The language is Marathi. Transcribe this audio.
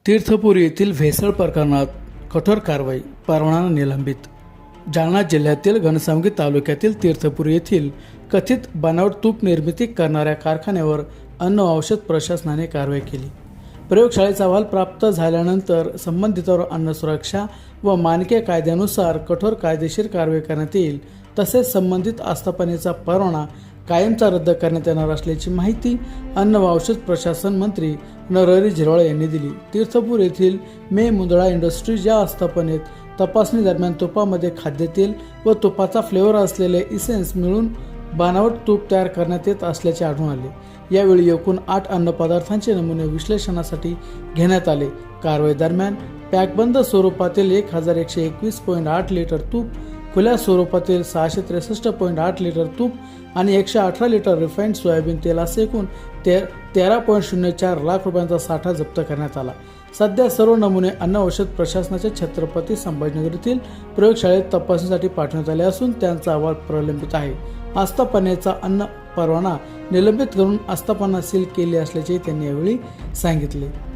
तीर्थपुरी येथील भेसळ प्रकरणात कठोर कारवाई, परवाना निलंबित. जालना जिल्ह्यातील घनसावंगी तालुक्यातील तीर्थपुरी येथील कथित बनावट तूप निर्मिती करणाऱ्या कारखान्यावर अन्न व औषध प्रशासनाने कारवाई केली. प्रयोगशाळेचा अहवाल प्राप्त झाल्यानंतर संबंधितांवर अन्न सुरक्षा व मानके कायद्यानुसार कठोर कायदेशीर कारवाई करण्यात येईल. तसेच संबंधित आस्थापनेचा परवाना कायमचा रद्द करण्यात येणार असल्याची माहिती अन्न व औषध प्रशासन मंत्री नरहरी झिरवाळ यांनी दिली. तीर्थपुर येथील मे मुंदळा इंडस्ट्रीज या आस्थापनेत तपासणी दरम्यान तुपामध्ये खाद्यतेल व तुपाचा फ्लेवर असलेले इसेन्स मिळून बनावट तूप तयार करण्यात येत असल्याचे आढळून आले. यावेळी एकूण 8 अन्नपदार्थांचे नमुने विश्लेषणासाठी घेण्यात आले. कारवाई दरम्यान पॅकबंद स्वरूपातील 1121.8 लिटर तूप, खुल्या स्वरूपातील 663.8 लिटर तूप आणि 118 लिटर रिफाइंड सोयाबीन तेल असे एकूण 13.04 लाख रुपयांचा साठा जप्त करण्यात आला. सध्या सर्व नमुने अन्न औषध प्रशासनाच्या छत्रपती संभाजीनगर येथील प्रयोगशाळेत तपासणीसाठी पाठवण्यात आले असून त्यांचा अहवाल प्रलंबित आहे. आस्थापनेचा अन्न परवाना निलंबित करून आस्थापना सील केली असल्याचे त्यांनी यावेळी सांगितले.